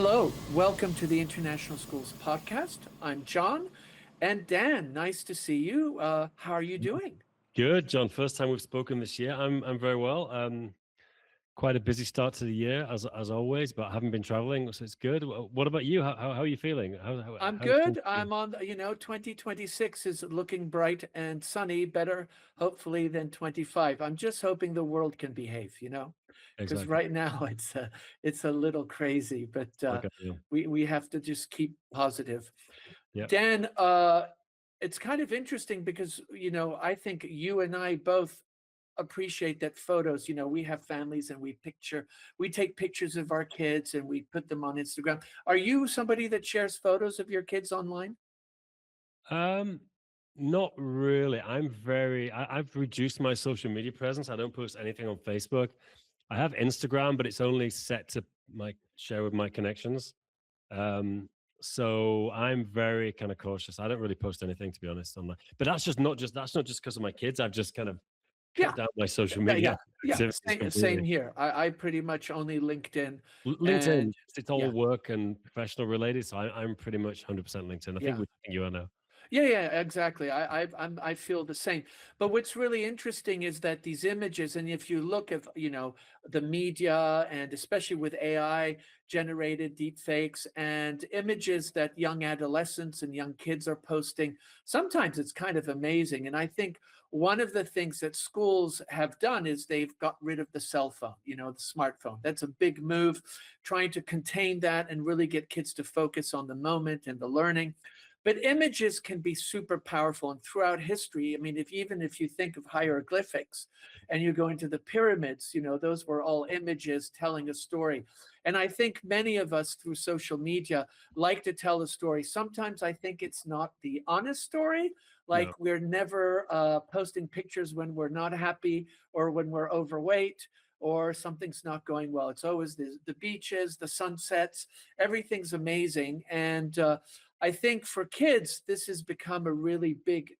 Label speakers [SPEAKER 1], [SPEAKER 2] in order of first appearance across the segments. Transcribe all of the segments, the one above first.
[SPEAKER 1] Hello, welcome to the International Schools Podcast. I'm John and Dan. Nice to see you. How are you doing?
[SPEAKER 2] Good, John. First time we've spoken this year. I'm very well. Quite a busy start to the year as always, but I haven't been traveling, so it's good. What about you? How are you feeling?
[SPEAKER 1] I'm
[SPEAKER 2] How's things
[SPEAKER 1] good.
[SPEAKER 2] been?
[SPEAKER 1] I'm on, 2026 is looking bright and sunny, better hopefully than 25. I'm just hoping the world can behave, because
[SPEAKER 2] Exactly.
[SPEAKER 1] right now it's a little crazy, but
[SPEAKER 2] Like I feel.
[SPEAKER 1] we have to just keep positive.
[SPEAKER 2] Yeah.
[SPEAKER 1] Dan, it's kind of interesting because, I think you and I both appreciate that photos, we have families and we take pictures of our kids and we put them on Instagram. Are you somebody that shares photos of your kids online?
[SPEAKER 2] Um, Not really. I've reduced my social media presence. I don't post anything on Facebook. I have Instagram, but it's only set to my share with my connections. Um, so I'm very kind of cautious. I don't really post anything to be honest on that. But that's not just because of my kids. I've just kind of cut
[SPEAKER 1] Yeah,
[SPEAKER 2] down my social
[SPEAKER 1] yeah,
[SPEAKER 2] media
[SPEAKER 1] yeah, yeah.
[SPEAKER 2] activities
[SPEAKER 1] Same
[SPEAKER 2] completely.
[SPEAKER 1] here. I pretty much only LinkedIn, and
[SPEAKER 2] LinkedIn, it's all
[SPEAKER 1] yeah,
[SPEAKER 2] work and professional related. So I'm pretty much 100% LinkedIn. I think
[SPEAKER 1] yeah.
[SPEAKER 2] you are now.
[SPEAKER 1] Yeah, yeah, exactly. I feel the same. But what's really interesting is that these images, and if you look at, the media, and especially with AI generated deep fakes and images that young adolescents and young kids are posting, sometimes it's kind of amazing. And I think one of the things that schools have done is they've got rid of the cell phone, the smartphone. That's a big move, trying to contain that and really get kids to focus on the moment and the learning. But images can be super powerful, and throughout history, I mean, even if you think of hieroglyphics and you go into the pyramids, those were all images telling a story. And I think many of us through social media like to tell a story. Sometimes I think it's not the honest story. Like
[SPEAKER 2] No.
[SPEAKER 1] we're never posting pictures when we're not happy or when we're overweight or something's not going well. It's always the beaches, the sunsets, everything's amazing. And I think for kids, this has become a really big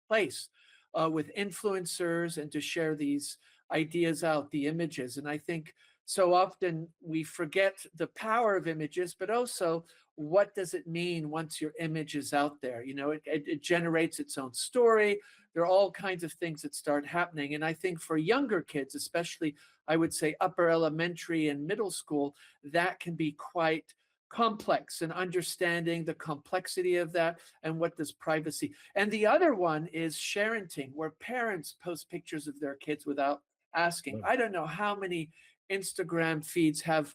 [SPEAKER 1] place with influencers and to share these ideas out, the images. And I think so often we forget the power of images, but also what does it mean once your image is out there? It generates its own story. There are all kinds of things that start happening. And I think for younger kids, especially, I would say upper elementary and middle school, that can be quite complex and understanding the complexity of that and what does privacy. And the other one is sharenting, where parents post pictures of their kids without asking.
[SPEAKER 2] No.
[SPEAKER 1] I don't know how many Instagram feeds have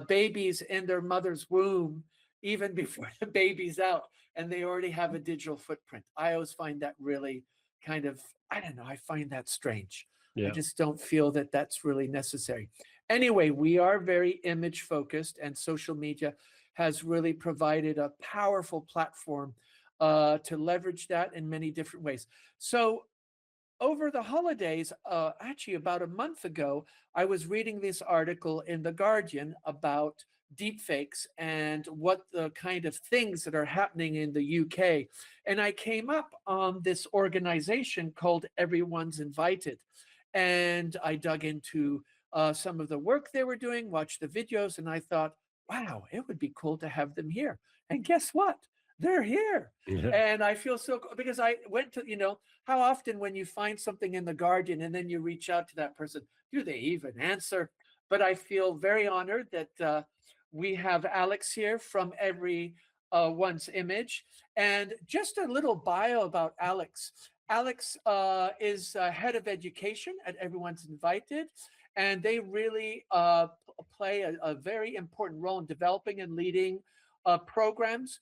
[SPEAKER 1] babies in their mother's womb even before the baby's out, and they already have a digital footprint. I always find that really kind of, I don't know, I find that strange. I
[SPEAKER 2] Yeah.
[SPEAKER 1] just don't feel that that's really necessary. Anyway, we are very image focused, and social media has really provided a powerful platform to leverage that in many different ways. So, over the holidays, actually about a month ago, I was reading this article in The Guardian about deepfakes and what the kind of things that are happening in the UK. And I came up on this organization called Everyone's Invited. And I dug into some of the work they were doing, watched the videos, and I thought, wow, it would be cool to have them here. And guess what? They're here.
[SPEAKER 2] Yeah.
[SPEAKER 1] And I feel so because I went to, how often when you find something in the Guardian and then you reach out to that person, do they even answer? But I feel very honored that we have Alex here from Every One's Image. And just a little bio about Alex. Alex is head of education at Everyone's Invited, and they really play a very important role in developing and leading programs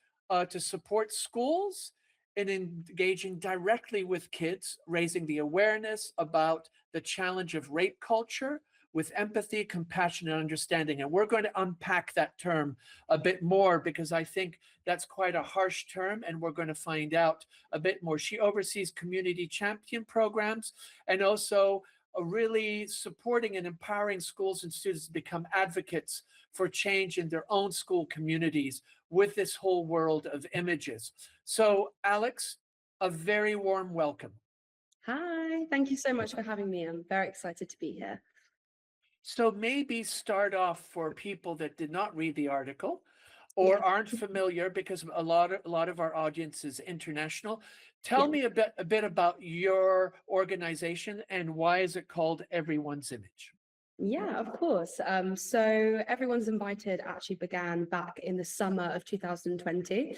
[SPEAKER 1] to support schools in engaging directly with kids, raising the awareness about the challenge of rape culture with empathy, compassion, and understanding. And we're going to unpack that term a bit more because I think that's quite a harsh term, and we're going to find out a bit more. She oversees community champion programs and also really supporting and empowering schools and students to become advocates for change in their own school communities with this whole world of images. So, Alex, a very warm welcome.
[SPEAKER 3] Hi, thank you so much for having me. I'm very excited to be here.
[SPEAKER 1] So maybe start off for people that did not read the article
[SPEAKER 3] Yeah.
[SPEAKER 1] or aren't familiar, because a lot of our audience is international. Tell
[SPEAKER 3] Yeah.
[SPEAKER 1] me a bit about your organization and why is it called Everyone's Image?
[SPEAKER 3] Yeah, of course. So Everyone's Invited actually began back in the summer of 2020.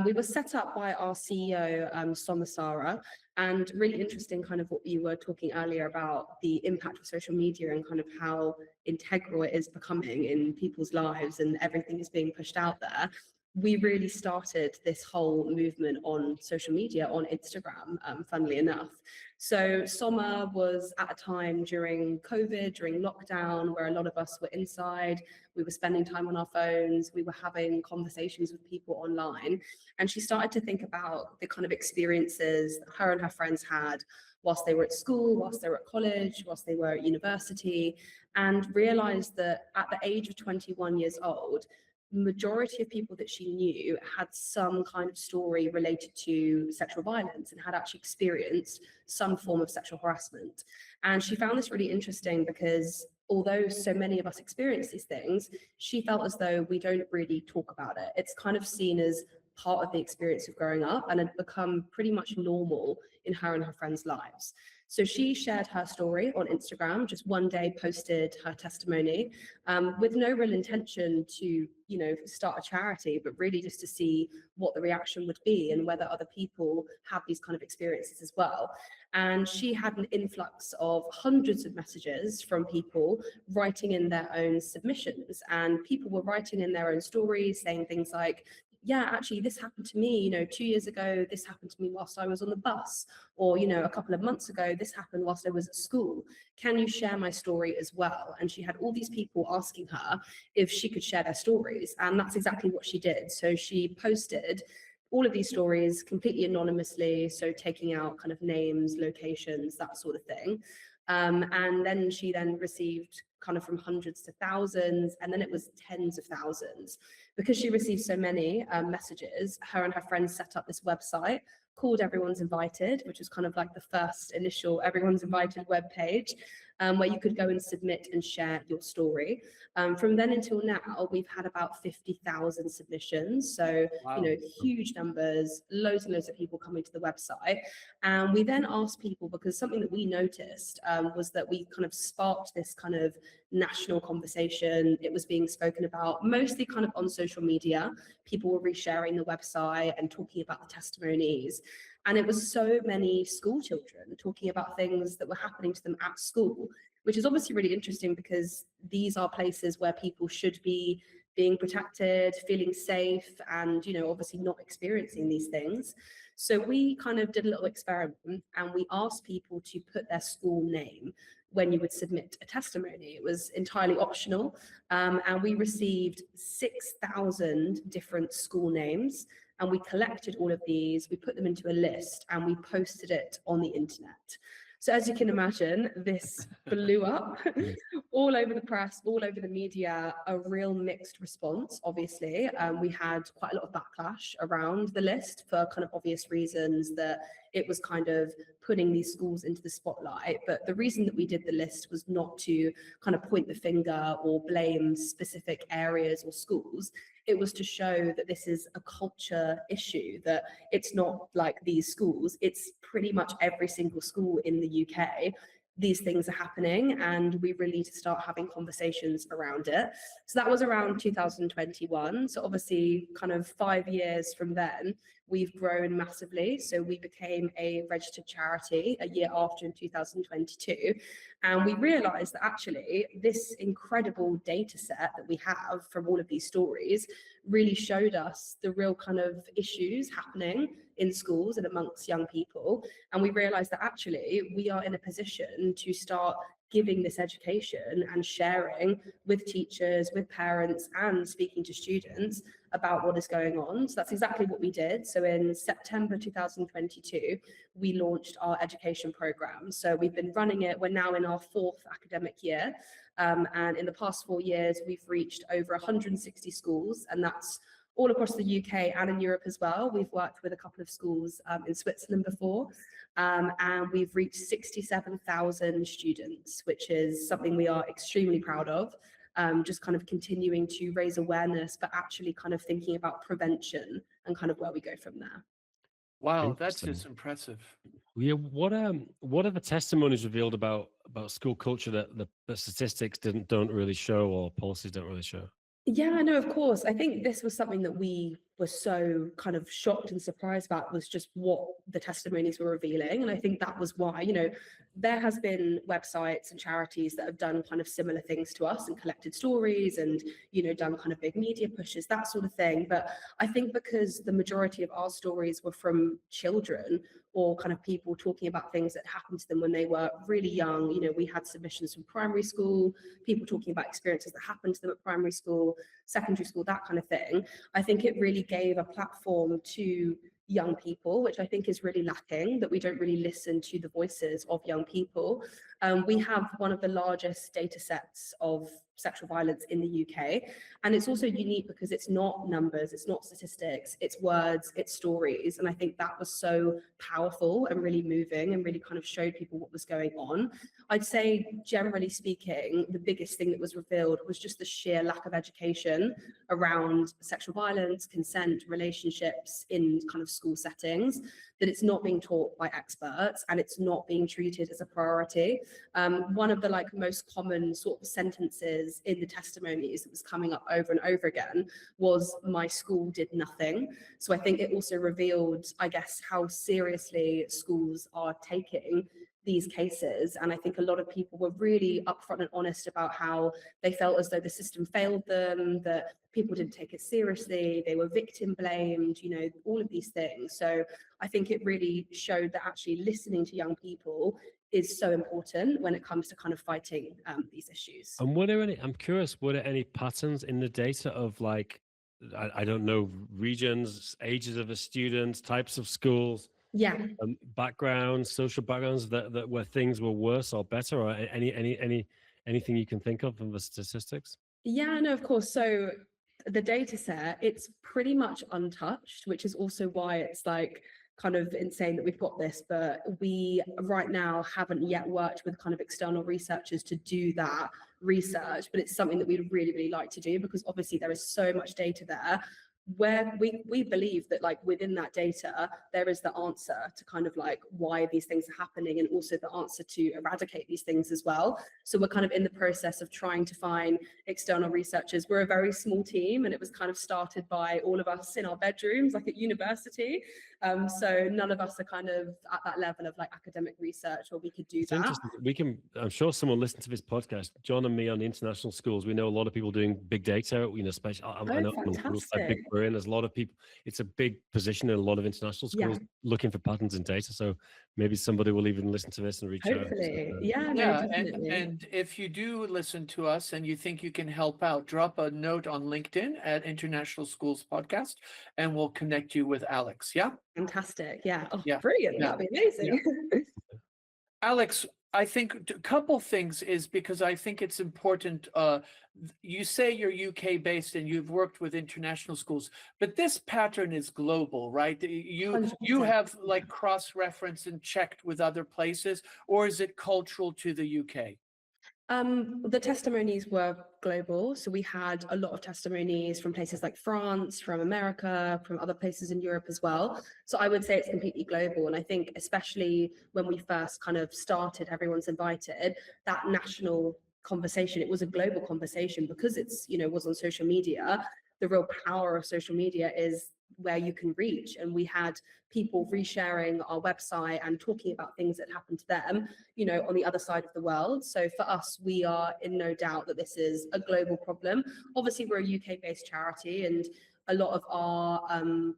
[SPEAKER 3] We were set up by our CEO, Somasara, and really interesting kind of what you were talking earlier about the impact of social media and kind of how integral it is becoming in people's lives and everything is being pushed out there. We really started this whole movement on social media, on Instagram, funnily enough. So Soma was at a time during COVID, during lockdown, where a lot of us were inside. We were spending time on our phones. We were having conversations with people online. And she started to think about the kind of experiences that her and her friends had whilst they were at school, whilst they were at college, whilst they were at university, and realized that at the age of 21 years old, majority of people that she knew had some kind of story related to sexual violence and had actually experienced some form of sexual harassment. And she found this really interesting because although so many of us experience these things, she felt as though we don't really talk about it. It's kind of seen as part of the experience of growing up and had become pretty much normal in her and her friends' lives. So she shared her story on Instagram, just one day posted her testimony, with no real intention to, start a charity, but really just to see what the reaction would be and whether other people have these kind of experiences as well. And she had an influx of hundreds of messages from people writing in their own submissions, and people were writing in their own stories saying things like, yeah, actually, this happened to me, 2 years ago, this happened to me whilst I was on the bus, or, a couple of months ago, this happened whilst I was at school. Can you share my story as well? And she had all these people asking her if she could share their stories. And that's exactly what she did. So she posted all of these stories completely anonymously, so taking out kind of names, locations, that sort of thing. And then she then received kind of from hundreds to thousands, and then it was tens of thousands. Because she received so many messages, her and her friends set up this website called Everyone's Invited, which was kind of like the first initial Everyone's Invited webpage, where you could go and submit and share your story. From then until now, we've had about 50,000 submissions. So,
[SPEAKER 1] Wow.
[SPEAKER 3] huge numbers, loads and loads of people coming to the website. And we then asked people, because something that we noticed was that we kind of sparked this kind of national conversation. It was being spoken about mostly kind of on social media. People were resharing the website and talking about the testimonies. And it was so many school children talking about things that were happening to them at school, which is obviously really interesting because these are places where people should be being protected, feeling safe, and, obviously not experiencing these things. So we kind of did a little experiment and we asked people to put their school name when you would submit a testimony. It was entirely optional. And we received 6,000 different school names. And we collected all of these, we put them into a list, and we posted it on the internet. So as you can imagine, this blew up all over the press, all over the media, a real mixed response, obviously. We had quite a lot of backlash around the list for kind of obvious reasons that it was kind of putting these schools into the spotlight. But the reason that we did the list was not to kind of point the finger or blame specific areas or schools. It was to show that this is a culture issue, that it's not like these schools, it's pretty much every single school in the UK. These things are happening and we really need to start having conversations around it. So that was around 2021. So obviously kind of 5 years from then, we've grown massively. So we became a registered charity a year after in 2022. And we realized that actually this incredible data set that we have from all of these stories really showed us the real kind of issues happening in schools and amongst young people. And we realized that actually we are in a position to start giving this education and sharing with teachers, with parents, and speaking to students about what is going on. So that's exactly what we did. So in September 2022, we launched our education program. So we've been running it. We're now in our 4th academic year. And in the past 4 years, we've reached over 160 schools, and that's all across the UK and in Europe as well. We've worked with a couple of schools in Switzerland before, and we've reached 67,000 students, which is something we are extremely proud of. Just kind of continuing to raise awareness, but actually kind of thinking about prevention and kind of where we go from there.
[SPEAKER 1] Wow, that's
[SPEAKER 2] Interesting.
[SPEAKER 1] just impressive.
[SPEAKER 2] Yeah, what are the testimonies revealed about school culture that the statistics don't really show or policies don't really show?
[SPEAKER 3] Yeah, no, of course. I think this was something that we were so kind of shocked and surprised about, was just what the testimonies were revealing. And I think that was why, there has been websites and charities that have done kind of similar things to us and collected stories and, done kind of big media pushes, that sort of thing. But I think because the majority of our stories were from children or kind of people talking about things that happened to them when they were really young, we had submissions from primary school, people talking about experiences that happened to them at primary school, secondary school, that kind of thing. I think it really gave a platform to young people, which I think is really lacking, that we don't really listen to the voices of young people. We have one of the largest data sets of sexual violence in the UK. And it's also unique because it's not numbers, it's not statistics, it's words, it's stories. And I think that was so powerful and really moving and really kind of showed people what was going on. I'd say, generally speaking, the biggest thing that was revealed was just the sheer lack of education around sexual violence, consent, relationships in kind of school settings, that it's not being taught by experts and it's not being treated as a priority. One of the most common sort of sentences in the testimonies that was coming up over and over again was, "My school did nothing." So I think it also revealed, I guess, how seriously schools are taking these cases. And I think a lot of people were really upfront and honest about how they felt as though the system failed them, that people didn't take it seriously, they were victim blamed, all of these things. So I think it really showed that actually listening to young people is so important when it comes to kind of fighting these issues.
[SPEAKER 2] And I'm curious, were there any patterns in the data of I don't know, regions, ages of the students, types of schools,
[SPEAKER 3] Yeah.
[SPEAKER 2] backgrounds, social backgrounds that where things were worse or better, or anything you can think of from the statistics?
[SPEAKER 3] Yeah, no, of course. So the data set, it's pretty much untouched, which is also why it's kind of insane that we've got this, but we right now haven't yet worked with kind of external researchers to do that research, but it's something that we'd really, really like to do, because obviously there is so much data there where we believe that within that data there is the answer to kind of why these things are happening, and also the answer to eradicate these things as well. So we're kind of in the process of trying to find external researchers. We're a very small team, and it was kind of started by all of us in our bedrooms at university. So none of us are kind of at that level of academic research where we could do
[SPEAKER 2] It's
[SPEAKER 3] that.
[SPEAKER 2] interesting. I'm sure someone listening to this podcast, John and me on the international schools, we know a lot of people doing big data, especially I know
[SPEAKER 3] Fantastic.
[SPEAKER 2] there's a lot of people, it's a big position in a lot of international schools looking for patterns in data. So maybe somebody will even listen to this and reach out.
[SPEAKER 3] Hopefully.
[SPEAKER 2] So,
[SPEAKER 3] Yeah, no,
[SPEAKER 1] Yeah,
[SPEAKER 3] definitely.
[SPEAKER 1] and if you do listen to us and you think you can help out, drop a note on LinkedIn at International Schools Podcast, and we'll connect you with Alex. Yeah.
[SPEAKER 3] Fantastic. Yeah. Oh,
[SPEAKER 1] Yeah.
[SPEAKER 3] brilliant.
[SPEAKER 1] Yeah.
[SPEAKER 3] That'd be amazing.
[SPEAKER 1] Alex, I think a couple things is because I think it's important. You say you're UK based and you've worked with international schools, but this pattern is global, right? You
[SPEAKER 3] 100%.
[SPEAKER 1] have cross-referenced and checked with other places, or is it cultural to the UK?
[SPEAKER 3] The testimonies were global. So we had a lot of testimonies from places like France, from America, from other places in Europe as well. So I would say it's completely global. And I think especially when we first kind of started, everyone's invited, that national conversation, it was a global conversation because it's, was on social media. The real power of social media is where you can reach. And we had people resharing our website and talking about things that happened to them, on the other side of the world. So for us, we are in no doubt that this is a global problem. Obviously, we're a UK-based charity, and a lot of our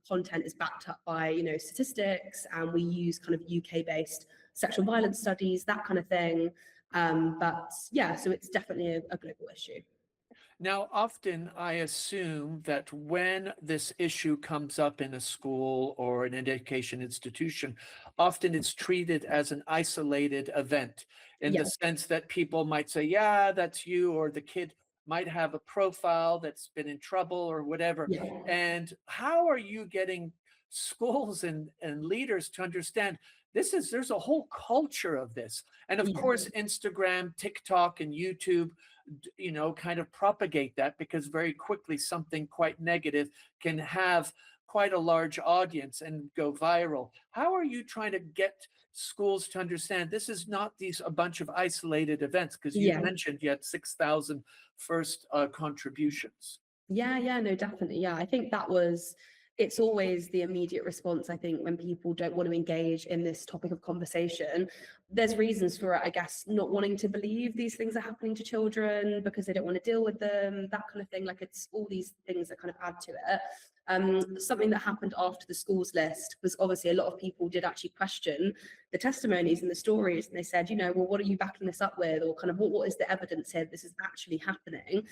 [SPEAKER 3] content is backed up by, statistics, and we use kind of UK-based sexual violence studies, that kind of thing. But yeah, so it's definitely a global issue.
[SPEAKER 1] Now, often I assume that when this issue comes up in a school or an education institution, often it's treated as an isolated event in
[SPEAKER 3] Yeah.
[SPEAKER 1] the sense that people might say, yeah, that's you or the kid. might have a profile that's been in trouble or whatever.
[SPEAKER 3] Yeah.
[SPEAKER 1] And how are you getting schools and leaders to understand there's a whole culture of this? And of
[SPEAKER 3] Yeah.
[SPEAKER 1] course, Instagram, TikTok, and YouTube, kind of propagate that, because very quickly something quite negative can have quite a large audience and go viral. How are you trying to get schools to understand this is not a bunch of isolated events? Because you
[SPEAKER 3] Yeah.
[SPEAKER 1] mentioned you had 6,000 first contributions.
[SPEAKER 3] Yeah, no, definitely. Yeah, I think it's always the immediate response, I think, when people don't want to engage in this topic of conversation. There's reasons for it, I guess, not wanting to believe these things are happening to children because they don't want to deal with them, that kind of thing. Like, it's all these things that kind of add to it. Something that happened after the schools list was, obviously, a lot of people did actually question the testimonies and the stories, and they said, well, what are you backing this up with, or kind of what is the evidence here this is actually happening?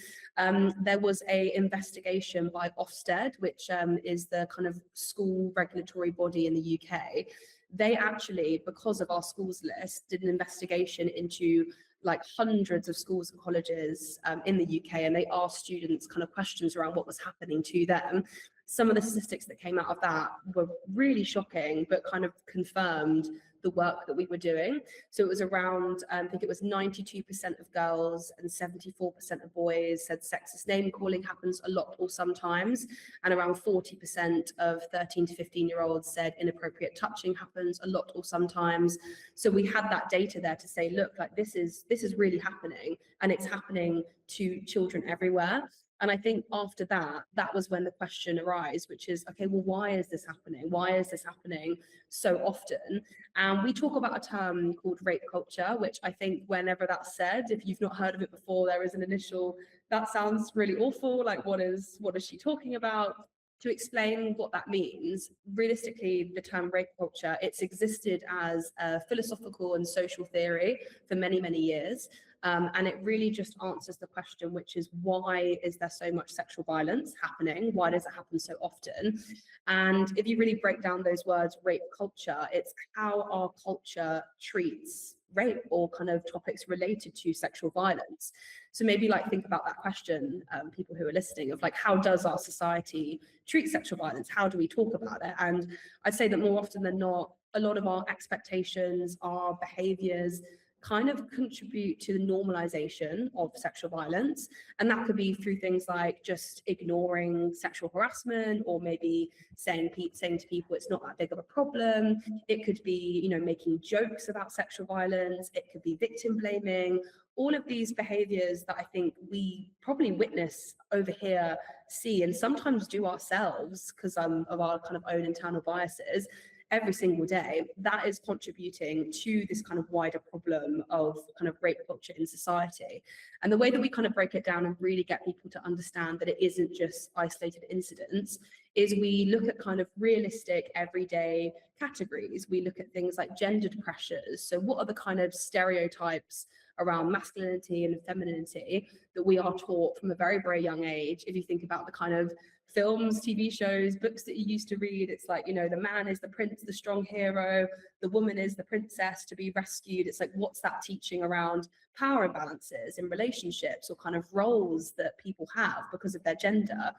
[SPEAKER 3] There was a investigation by Ofsted, which is the kind of school regulatory body in the UK. They actually, because of our schools list, did an investigation into like hundreds of schools and colleges in the UK, and they asked students kind of questions around what was happening to them. Some of the statistics that came out of that were really shocking, but kind of confirmed the work that we were doing. So it was around, I think it was 92% of girls and 74% of boys said sexist name calling happens a lot or sometimes. And around 40% of 13 to 15-year-olds said inappropriate touching happens a lot or sometimes. So we had that data there to say, look, like this is really happening, and it's happening to children everywhere. And I think after that was when the question arose, which is, okay, well, why is this happening? Why is this happening so often? And we talk about a term called rape culture, which I think whenever that's said, if you've not heard of it before, there is an initial, that sounds really awful. Like, what is she talking about? To explain what that means, realistically, the term rape culture, it's existed as a philosophical and social theory for many, many years. And it really just answers the question, which is, why is there so much sexual violence happening? Why does it happen so often? And if you really break down those words, rape culture, it's how our culture treats rape or kind of topics related to sexual violence. So maybe like think about that question, people who are listening, of like, how does our society treat sexual violence? How do we talk about it? And I'd say that more often than not, a lot of our expectations, our behaviors kind of contribute to the normalization of sexual violence. And that could be through things like just ignoring sexual harassment, or maybe saying to people it's not that big of a problem. It could be, making jokes about sexual violence. It could be victim blaming. All of these behaviors that I think we probably witness, overhear, see, and sometimes do ourselves because of our kind of own internal biases every single day, that is contributing to this kind of wider problem of kind of rape culture in society. And the way that we kind of break it down and really get people to understand that it isn't just isolated incidents is we look at kind of realistic everyday categories. We look at things like gendered pressures. So what are the kind of stereotypes around masculinity and femininity that we are taught from a very, very young age? If you think about the kind of films, TV shows, books that you used to read, it's like, the man is the prince, the strong hero, the woman is the princess to be rescued. It's like, what's that teaching around power imbalances in relationships, or kind of roles that people have because of their gender?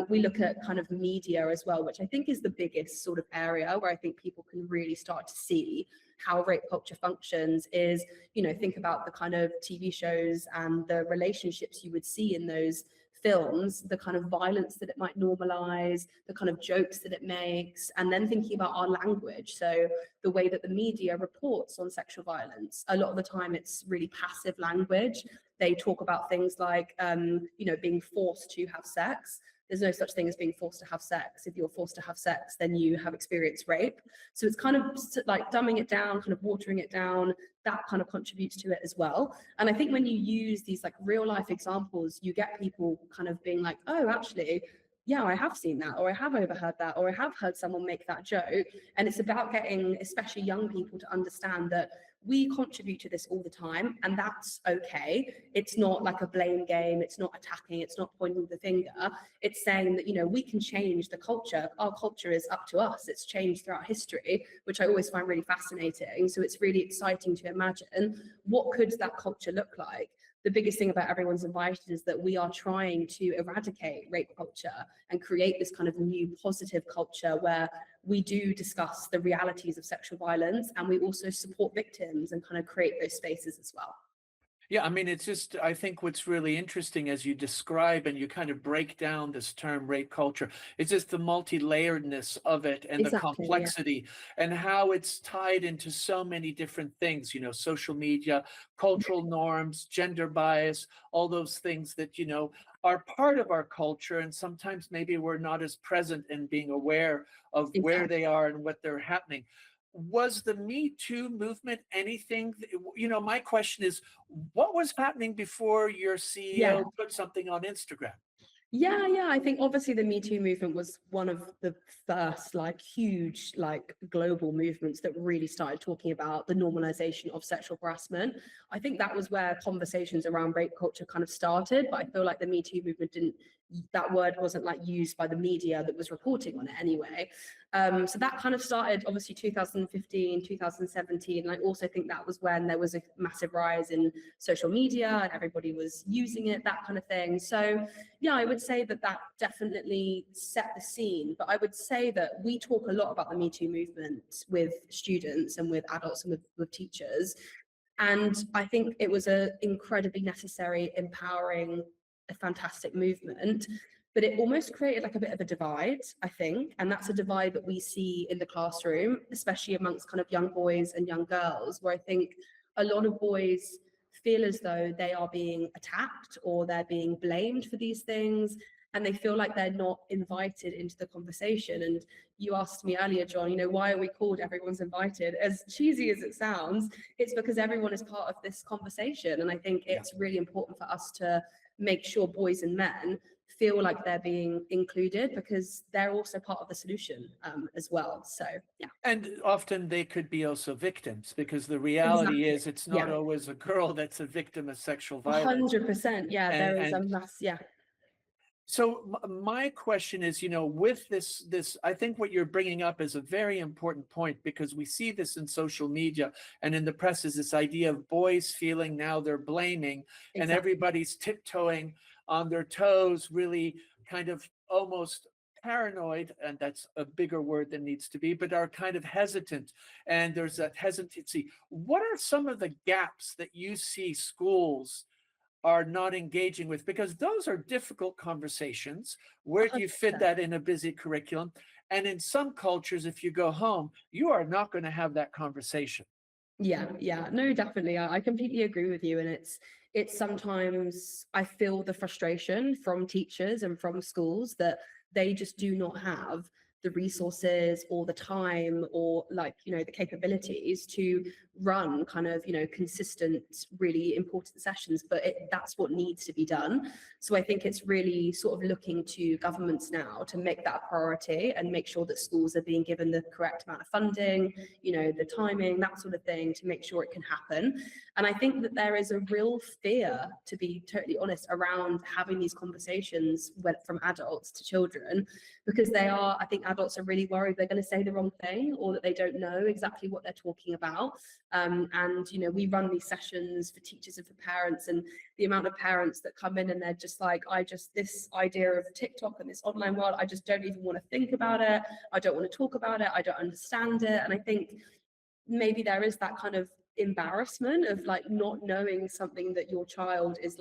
[SPEAKER 3] We look at kind of media as well, which I think is the biggest sort of area where I think people can really start to see how rape culture functions. Is, think about the kind of TV shows and the relationships you would see in those films, the kind of violence that it might normalize, the kind of jokes that it makes, and then thinking about our language. So the way that the media reports on sexual violence, a lot of the time it's really passive language. They talk about things like, being forced to have sex. There's no such thing as being forced to have sex. If you're forced to have sex, then you have experienced rape. So it's kind of like dumbing it down, kind of watering it down. That kind of contributes to it as well. And I think when you use these like real life examples, you get people kind of being like, oh, actually, yeah, I have seen that, or I have overheard that, or I have heard someone make that joke. And it's about getting especially young people to understand that we contribute to this all the time, and that's okay. It's not like a blame game. It's not attacking. It's not pointing the finger. It's saying that, we can change the culture. Our culture is up to us. It's changed throughout history, which I always find really fascinating. So it's really exciting to imagine what could that culture look like. the biggest thing about Everyone's Invited is that we are trying to eradicate rape culture and create this kind of new positive culture where we do discuss the realities of sexual violence, and we also support victims and kind of create those spaces as well.
[SPEAKER 1] Yeah, I mean, it's just, I think what's really interesting as you describe and you kind of break down this term rape culture, it's just the multi-layeredness of it and the
[SPEAKER 3] Exactly, yeah.
[SPEAKER 1] complexity and how it's tied into so many different things, social media, cultural norms, gender bias, all those things that, are part of our culture. And sometimes maybe we're not as present in being aware of where they are and what they're happening. Was the Me Too movement anything? My question is, what was happening before your CEO put something on Instagram?
[SPEAKER 3] Yeah. I think obviously the Me Too movement was one of the first huge global movements that really started talking about the normalization of sexual harassment. I think that was where conversations around rape culture kind of started, but I feel like the Me Too movement that word wasn't used by the media that was reporting on it anyway. So that kind of started obviously 2015, 2017. And I also think that was when there was a massive rise in social media and everybody was using it, that kind of thing. So yeah, I would say that definitely set the scene. But I would say that we talk a lot about the Me Too movement with students and with adults and with teachers. And I think it was an incredibly necessary, empowering, a fantastic movement, but it almost created a bit of a divide, I think. And that's a divide that we see in the classroom, especially amongst kind of young boys and young girls, where I think a lot of boys feel as though they are being attacked or they're being blamed for these things, and they feel like they're not invited into the conversation. And you asked me earlier, John, why are we called Everyone's Invited? As cheesy as it sounds, it's because everyone is part of this conversation. And I think it's really important for us to make sure boys and men feel like they're being included, because they're also part of the solution as well. So yeah.
[SPEAKER 1] And often they could be also victims, because the reality is it's not always a girl that's a victim of sexual violence.
[SPEAKER 3] 100%. Yeah, there is a mass. Yeah.
[SPEAKER 1] So my question is, with this, I think what you're bringing up is a very important point, because we see this in social media and in the press, is this idea of boys feeling now they're blaming, and everybody's tiptoeing on their toes, really kind of almost paranoid, and that's a bigger word than needs to be, but are kind of hesitant, and there's that hesitancy. What are some of the gaps that you see schools are not engaging with? Because those are difficult conversations. Where do you fit that in a busy curriculum? And in some cultures, if you go home, you are not going to have that conversation.
[SPEAKER 3] Yeah, no, definitely. I completely agree with you. And it's sometimes I feel the frustration from teachers and from schools that they just do not have the resources or the time or the capabilities to run kind of consistent, really important sessions, but that's what needs to be done. So I think it's really sort of looking to governments now to make that a priority and make sure that schools are being given the correct amount of funding, the timing, that sort of thing, to make sure it can happen. And I think that there is a real fear, to be totally honest, around having these conversations from adults to children, because I think adults are really worried they're going to say the wrong thing, or that they don't know exactly what they're talking about. And we run these sessions for teachers and for parents, and the amount of parents that come in and they're just like, this idea of TikTok and this online world, I just don't even want to think about it. I don't want to talk about it. I don't understand it. And I think maybe there is that kind of embarrassment of not knowing something that your child is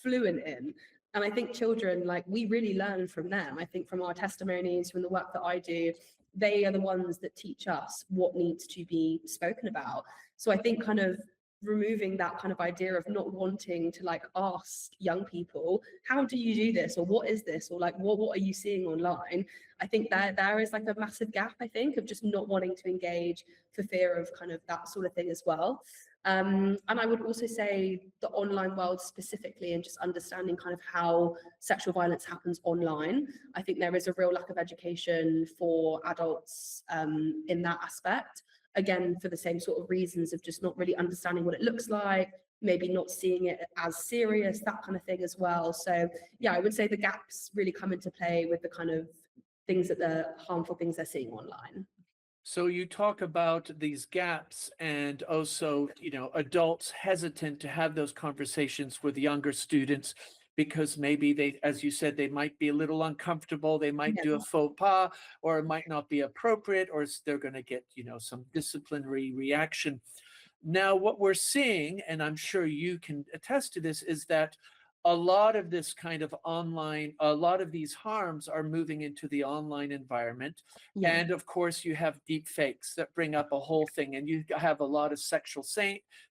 [SPEAKER 3] fluent in. And I think children, we really learn from them. I think from our testimonies, from the work that I do, they are the ones that teach us what needs to be spoken about. So I think kind of removing that kind of idea of not wanting to ask young people, how do you do this, or what is this, or what are you seeing online? I think there is a massive gap, I think, of just not wanting to engage for fear of kind of that sort of thing as well. And I would also say the online world specifically, and just understanding kind of how sexual violence happens online. I think there is a real lack of education for adults in that aspect. Again, for the same sort of reasons of just not really understanding what it looks like, maybe not seeing it as serious, that kind of thing as well. So yeah, I would say the gaps really come into play with the kind of things that the harmful things they're seeing online.
[SPEAKER 1] So you talk about these gaps and also, adults hesitant to have those conversations with younger students because maybe they, as you said, they might be a little uncomfortable, they might
[SPEAKER 3] Yeah,
[SPEAKER 1] do a faux pas, or it might not be appropriate, or they're going to get, some disciplinary reaction. Now, what we're seeing, and I'm sure you can attest to this, is that a lot of this kind of online, a lot of these harms are moving into the online environment.
[SPEAKER 3] yeah,
[SPEAKER 1] And of course, you have deep fakes that bring up a whole thing, and you have a lot of sexual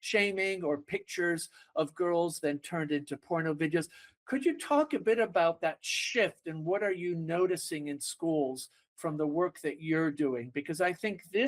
[SPEAKER 1] shaming or pictures of girls then turned into porno videos. Could you talk a bit about that shift and what are you noticing in schools from the work that you're doing? Because I think I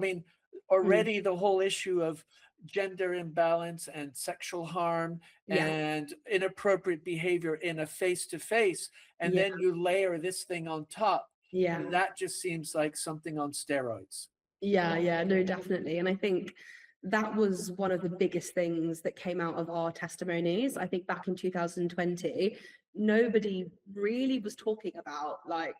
[SPEAKER 1] mean,
[SPEAKER 3] mm,
[SPEAKER 1] already the whole issue of gender imbalance and sexual harm
[SPEAKER 3] yeah,
[SPEAKER 1] and inappropriate behavior in a face to face, and
[SPEAKER 3] yeah,
[SPEAKER 1] then you layer this thing on top.
[SPEAKER 3] yeah.
[SPEAKER 1] That just seems like something on steroids.
[SPEAKER 3] Yeah, yeah, no, definitely. And I think that was one of the biggest things that came out of our testimonies. I think back in 2020, nobody really was talking about like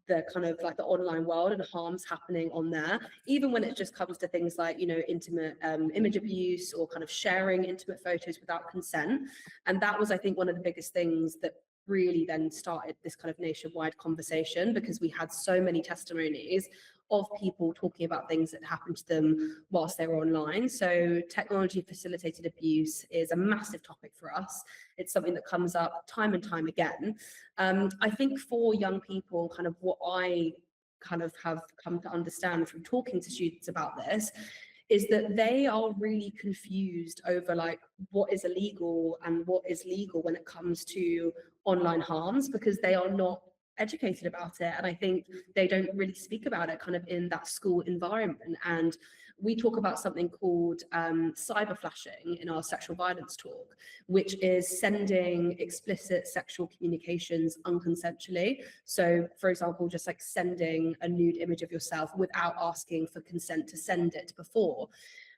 [SPEAKER 3] the kind of like the online world and harms happening on there, even when it just comes to things like, intimate image abuse or kind of sharing intimate photos without consent. And that was, I think, one of the biggest things that really then started this kind of nationwide conversation, because we had so many testimonies of people talking about things that happened to them whilst they were online. So technology facilitated abuse is a massive topic for us. It's something that comes up time and time again. I think for young people, kind of what I kind of have come to understand from talking to students about this is that they are really confused over like what is illegal and what is legal when it comes to online harms, because they are not educated about it. And I think they don't really speak about it kind of in that school environment. And we talk about something called cyber flashing in our sexual violence talk, which is sending explicit sexual communications unconsensually. So, for example, just like sending a nude image of yourself without asking for consent to send it before.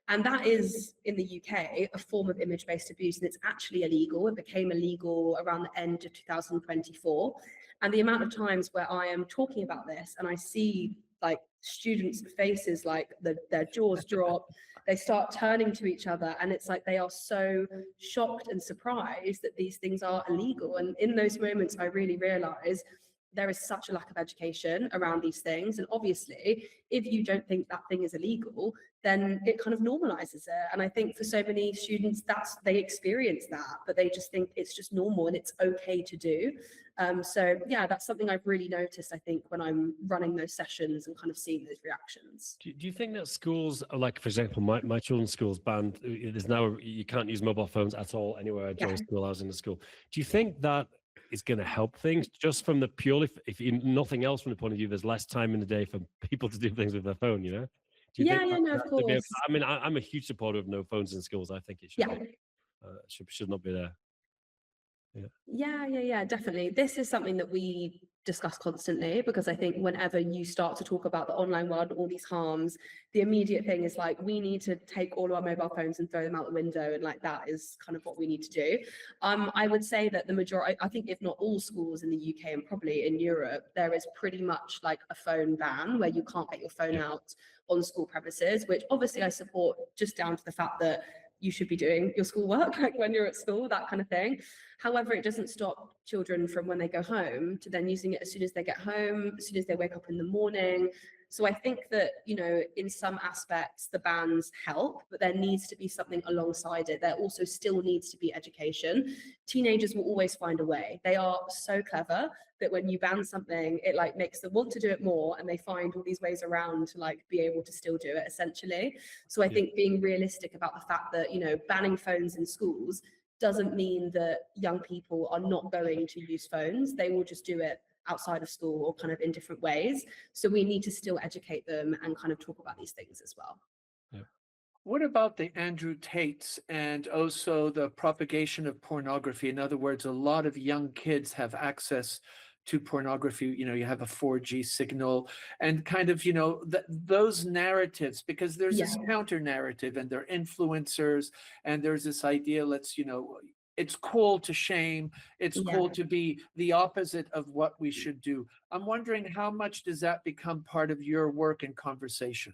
[SPEAKER 3] And that is, in the UK, a form of image-based abuse, and it's actually illegal. It became illegal around the end of 2024. And the amount of times where I am talking about this and I see like students' faces, like their jaws drop, they start turning to each other, and it's like they are so shocked and surprised that these things are illegal. And in those moments, I really realize there is such a lack of education around these things. And obviously, if you don't think that thing is illegal, then it kind of normalizes it. And I think for so many students, they experience that, but they just think it's just normal and it's okay to do. So yeah, that's something I've really noticed, I think, when I'm running those sessions and kind of seeing those reactions.
[SPEAKER 2] Do you think that schools, like for example, my children's school's banned? There's now you can't use mobile phones at all anywhere
[SPEAKER 3] Yeah.
[SPEAKER 2] during school hours in the school. Do you think that is going to help things just from the purely, if nothing else, from the point of view, there's less time in the day for people to do things with their phone? Do you
[SPEAKER 3] Yeah,
[SPEAKER 2] think
[SPEAKER 3] yeah,
[SPEAKER 2] that,
[SPEAKER 3] no, of
[SPEAKER 2] that to be able,
[SPEAKER 3] course.
[SPEAKER 2] I mean, I'm a huge supporter of no phones in schools. I think it should
[SPEAKER 3] Yeah.
[SPEAKER 2] be, should not be there. Yeah.
[SPEAKER 3] Yeah, definitely. This is something that we discuss constantly, because I think whenever you start to talk about the online world and all these harms, the immediate thing is like, we need to take all our mobile phones and throw them out the window. And like, that is kind of what we need to do. I would say that the majority, I think if not all schools in the UK and probably in Europe, there is pretty much like a phone ban where you can't get your phone
[SPEAKER 2] Yeah.
[SPEAKER 3] out on school premises, which obviously I support, just down to the fact that you should be doing your schoolwork like when you're at school, that kind of thing. However, it doesn't stop children from when they go home to then using it as soon as they get home, as soon as they wake up in the morning. So I think that, in some aspects, the bans help, but there needs to be something alongside it. There also still needs to be education. Teenagers will always find a way. They are so clever that when you ban something, it like makes them want to do it more, and they find all these ways around to like be able to still do it, essentially. So I think being realistic about the fact that, banning phones in schools doesn't mean that young people are not going to use phones. They will just do it outside of school or kind of in different ways. So we need to still educate them and kind of talk about these things as well.
[SPEAKER 2] Yeah.
[SPEAKER 1] What about the Andrew Tates and also the propagation of pornography? In other words, a lot of young kids have access to pornography. You have a 4G signal and kind of, those narratives, because there's this counter narrative and they're influencers, and there's this idea, let's, it's cool to shame. It's
[SPEAKER 3] Yeah.
[SPEAKER 1] cool to be the opposite of what we should do. I'm wondering how much does that become part of your work and conversation?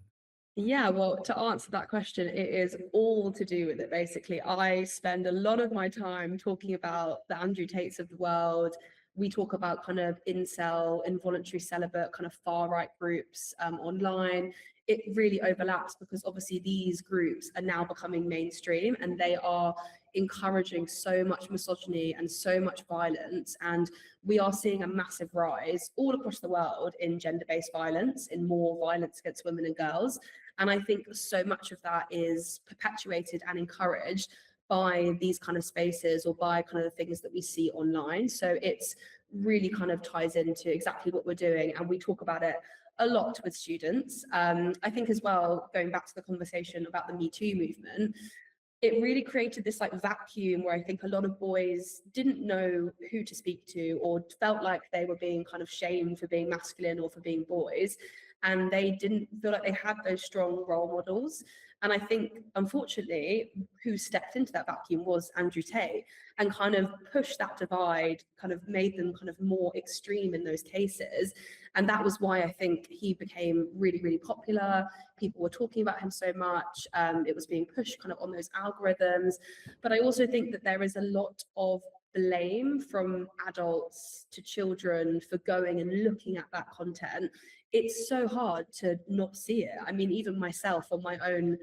[SPEAKER 3] Yeah, well, to answer that question, it is all to do with it, basically. I spend a lot of my time talking about the Andrew Tates of the world. We talk about kind of incel, involuntary celibate, kind of far right groups online. It really overlaps because obviously these groups are now becoming mainstream and they are encouraging so much misogyny and so much violence. And we are seeing a massive rise all across the world in gender-based violence, in more violence against women and girls. And I think so much of that is perpetuated and encouraged by these kind of spaces or by kind of the things that we see online. So it's really kind of ties into exactly what we're doing. And we talk about it a lot with students. I think as well, going back to the conversation about the Me Too movement, it really created this like vacuum where I think a lot of boys didn't know who to speak to or felt like they were being kind of shamed for being masculine or for being boys. And they didn't feel like they had those strong role models. And I think, unfortunately, who stepped into that vacuum was Andrew Tate and kind of pushed that divide, kind of made them kind of more extreme in those cases. And that was why I think he became really, really popular. People were talking about him so much. It was being pushed kind of on those algorithms. But I also think that there is a lot of blame from adults to children for going and looking at that content. It's so hard to not see it. I mean, even myself on my own,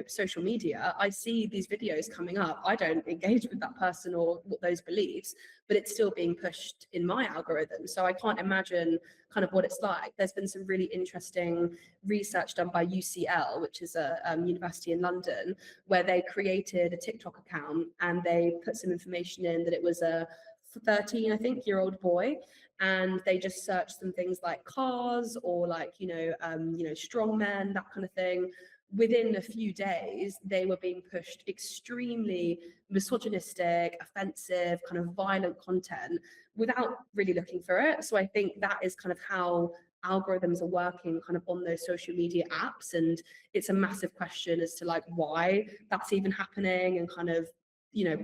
[SPEAKER 3] social media, I see these videos coming up. I don't engage with that person or those beliefs, but it's still being pushed in my algorithm. So I can't imagine kind of what it's like. There's been some really interesting research done by UCL, which is a university in London, where they created a TikTok account and they put some information in that it was a 13, I think, year-old boy, and they just searched some things like cars or like strong men, that kind of thing. Within a few days, they were being pushed extremely misogynistic, offensive, kind of violent content without really looking for it. So I think that is kind of how algorithms are working kind of on those social media apps. And it's a massive question as to like why that's even happening, and kind of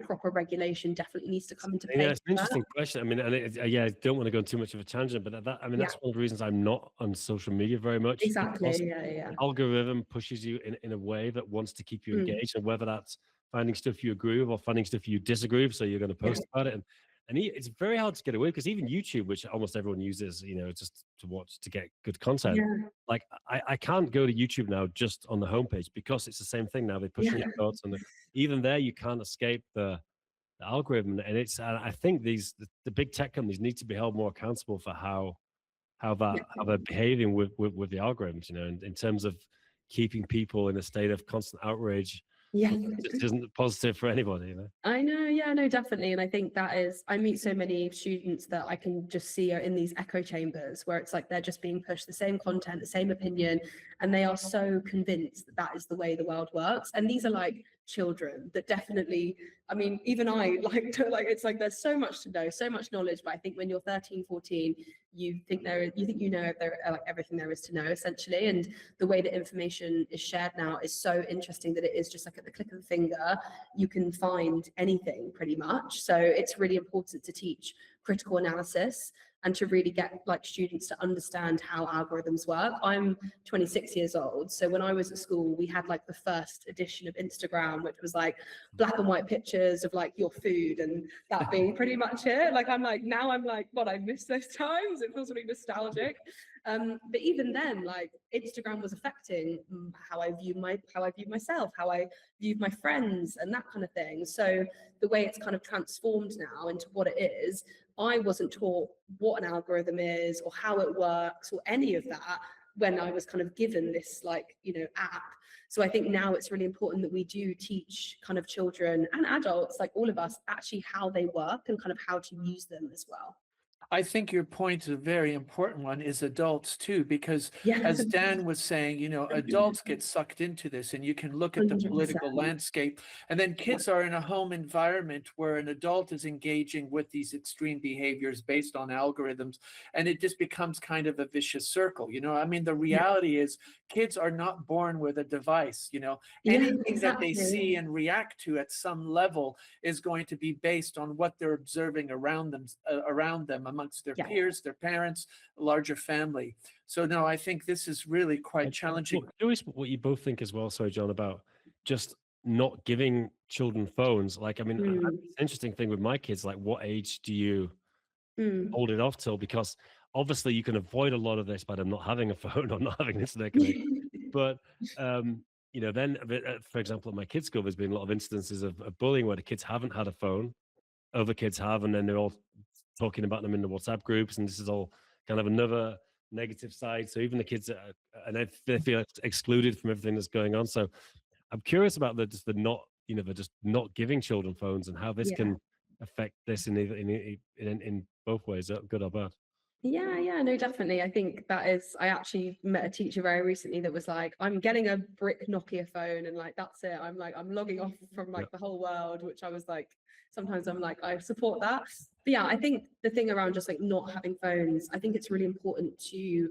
[SPEAKER 3] proper regulation definitely needs to come into
[SPEAKER 2] Yeah,
[SPEAKER 3] place
[SPEAKER 2] it's an interesting question. I mean, and yeah, I don't want to go on too much of a tangent, but I mean,
[SPEAKER 3] Yeah.
[SPEAKER 2] that's one of the reasons I'm not on social media very much. Because
[SPEAKER 3] Exactly. Yeah.
[SPEAKER 2] the algorithm pushes you in a way that wants to keep you
[SPEAKER 3] Mm.
[SPEAKER 2] engaged, and whether that's finding stuff you agree with or finding stuff you disagree with, so you're going to post about it. And it's very hard to get away because even YouTube, which almost everyone uses, just to watch to get good content.
[SPEAKER 3] Yeah.
[SPEAKER 2] Like I can't go to YouTube now just on the homepage because it's the same thing now. They're pushing
[SPEAKER 3] Yeah.
[SPEAKER 2] adverts, and even there you can't escape the algorithm. And I think the big tech companies need to be held more accountable for how they're behaving with the algorithms, in terms of keeping people in a state of constant outrage.
[SPEAKER 3] Yeah.
[SPEAKER 2] Just isn't positive for anybody.
[SPEAKER 3] I know, yeah, no, definitely. And I think that is, I meet so many students that I can just see are in these echo chambers where it's like they're just being pushed the same content, the same opinion, and they are so convinced that that is the way the world works. And these are like children that definitely, I mean, even I like to, like, it's like there's so much to know, so much knowledge. But I think when you're 13, 14, you think like everything there is to know, essentially. And the way that information is shared now is so interesting that it is just like at the click of the finger you can find anything pretty much. So it's really important to teach critical analysis and to really get like students to understand how algorithms work. I'm 26 years old. So when I was at school, we had like the first edition of Instagram, which was like black and white pictures of like your food and that being pretty much it. Like now I'm like, what, I miss those times. It feels really nostalgic. But even then, like Instagram was affecting how I viewed myself, how I viewed my friends, and that kind of thing. So the way it's kind of transformed now into what it is, I wasn't taught what an algorithm is or how it works or any of that when I was kind of given this app. So I think now it's really important that we do teach kind of children and adults, like all of us, actually how they work and kind of how to use them as well.
[SPEAKER 1] I think your point is a very important one, is adults too, because
[SPEAKER 3] Yeah.
[SPEAKER 1] as Dan was saying, adults get sucked into this, and you can look at the
[SPEAKER 3] 100%.
[SPEAKER 1] political landscape, and then kids are in a home environment where an adult is engaging with these extreme behaviors based on algorithms, and it just becomes kind of a vicious circle. I mean, the
[SPEAKER 3] Yeah.
[SPEAKER 1] reality is kids are not born with a device.
[SPEAKER 3] Yeah,
[SPEAKER 1] Anything that they
[SPEAKER 3] exactly.
[SPEAKER 1] see and react to at some level is going to be based on what they're observing around them amongst their
[SPEAKER 3] Yeah.
[SPEAKER 1] peers, their parents, larger family. So no, I think this is really quite challenging.
[SPEAKER 2] Well, curious what you both think as well, sorry, John, about just not giving children phones. Like, I mean, I have
[SPEAKER 3] Mm,
[SPEAKER 2] this interesting thing with my kids, like what age do you
[SPEAKER 3] mm.
[SPEAKER 2] hold it off till? Because obviously you can avoid a lot of this by them not having a phone or not having an internet connection. But then for example, at my kids' school, there's been a lot of instances of bullying where the kids haven't had a phone, other kids have, and then they're all talking about them in the WhatsApp groups, and this is all kind of another negative side. So even the kids, and they feel excluded from everything that's going on. So I'm curious about the not, the just not giving children phones and how this
[SPEAKER 3] Yeah.
[SPEAKER 2] can affect this in both ways, good or bad.
[SPEAKER 3] Yeah, no, definitely. I think I actually met a teacher very recently that was like, I'm getting a brick Nokia phone and like, that's it. I'm logging off from like the whole world, which I was like, sometimes I'm like, I support that. But yeah, I think the thing around just like not having phones, I think it's really important to,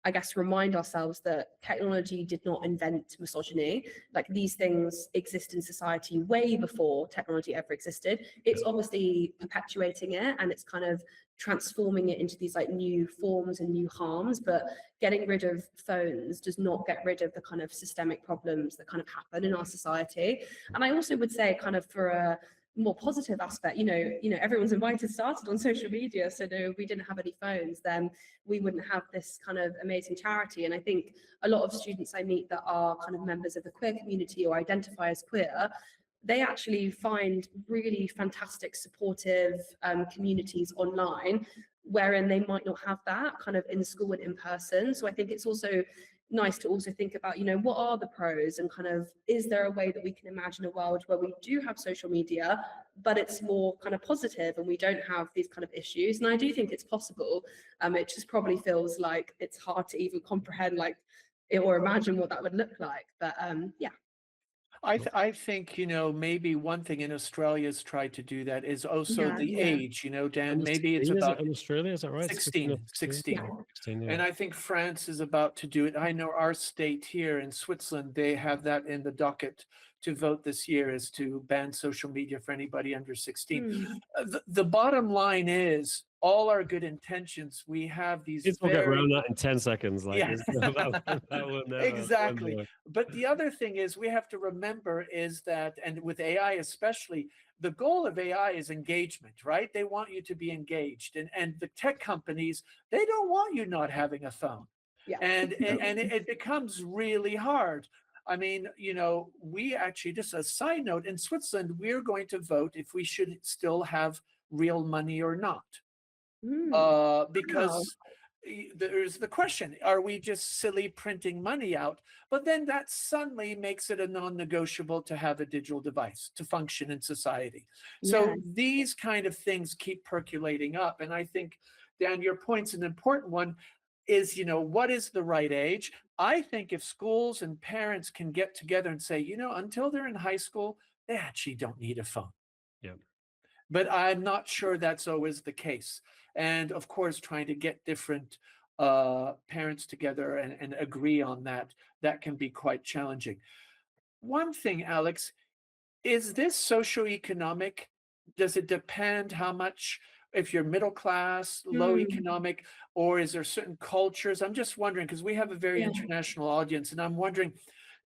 [SPEAKER 3] I guess, remind ourselves that technology did not invent misogyny. Like these things exist in society way before technology ever existed. It's obviously perpetuating it, and it's kind of transforming it into these like new forms and new harms. But getting rid of phones does not get rid of the kind of systemic problems that kind of happen in our society. And I also would say, kind of for a more positive aspect, everyone's invited started on social media. So no, we didn't have any phones, then we wouldn't have this kind of amazing charity. And I think a lot of students I meet that are kind of members of the queer community or identify as queer, they actually find really fantastic supportive communities online, wherein they might not have that kind of in school and in person. So I think it's also nice to also think about, what are the pros, and kind of, is there a way that we can imagine a world where we do have social media, but it's more kind of positive and we don't have these kind of issues? And I do think it's possible. It just probably feels like it's hard to even comprehend or imagine what that would look like. But yeah.
[SPEAKER 1] I think, maybe one thing in Australia's tried to do that is also
[SPEAKER 3] Yeah,
[SPEAKER 1] the
[SPEAKER 3] yeah.
[SPEAKER 1] age, Dan,
[SPEAKER 2] Under
[SPEAKER 1] maybe it's
[SPEAKER 2] 16, is it
[SPEAKER 1] about
[SPEAKER 2] in Australia? Is that right?
[SPEAKER 1] 16, 16.
[SPEAKER 3] Yeah.
[SPEAKER 2] 16, yeah.
[SPEAKER 1] And I think France is about to do it. I know our state here in Switzerland, they have that in the docket to vote this year, is to ban social media for anybody under 16.
[SPEAKER 3] Mm.
[SPEAKER 1] The bottom line is, all our good intentions, we have these
[SPEAKER 2] Kids will get
[SPEAKER 1] very
[SPEAKER 2] around that in 10 seconds. Like,
[SPEAKER 1] Yeah.
[SPEAKER 2] that will never
[SPEAKER 1] Exactly.
[SPEAKER 2] work.
[SPEAKER 1] But the other thing is, we have to remember is that, and with AI especially, the goal of AI is engagement, right? They want you to be engaged, and the tech companies, they don't want you not having a phone.
[SPEAKER 3] Yeah.
[SPEAKER 1] And it becomes really hard. I mean, we actually, just a side note, in Switzerland, we're going to vote if we should still have real money or not.
[SPEAKER 3] Wow.
[SPEAKER 1] Because there's the question, are we just silly printing money out? But then that suddenly makes it a non-negotiable to have a digital device to function in society. So
[SPEAKER 3] Yeah.
[SPEAKER 1] these kind of things keep percolating up. And I think, Dan, your point's an important one, is, what is the right age? I think if schools and parents can get together and say, until they're in high school, they actually don't need a phone.
[SPEAKER 2] Yeah.
[SPEAKER 1] But I'm not sure that's always the case. And of course, trying to get different parents together and agree on that can be quite challenging. One thing, Alex, is this socioeconomic? Does it depend how much, if you're middle class, low economic, or is there certain cultures? I'm just wondering, because we have a very
[SPEAKER 3] Yeah.
[SPEAKER 1] international audience, and I'm wondering,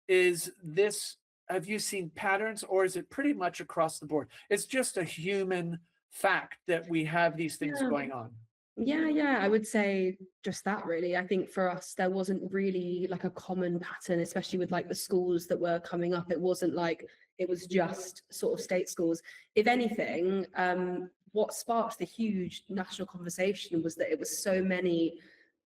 [SPEAKER 1] have you seen patterns, or is it pretty much across the board? It's just a human fact that we have these things
[SPEAKER 3] Yeah.
[SPEAKER 1] going on.
[SPEAKER 3] Yeah, I would say just that really. I think for us, there wasn't really like a common pattern, especially with like the schools that were coming up. It wasn't like it was just sort of state schools. If anything, what sparked the huge national conversation was that it was so many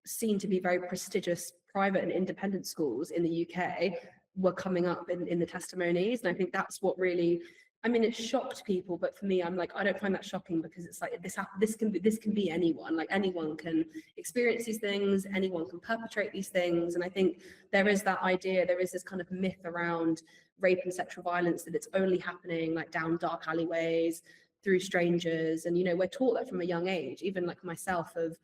[SPEAKER 3] seen to be very prestigious private and independent schools in the UK were coming up in the testimonies. And I think that's what really I mean, it shocked people, but for me, I'm like, I don't find that shocking because it's like this can be anyone. Like anyone can experience these things, anyone can perpetrate these things, and I think there is that idea, there is this kind of myth around rape and sexual violence that it's only happening like down dark alleyways through strangers, and we're taught that from a young age. Even like myself, of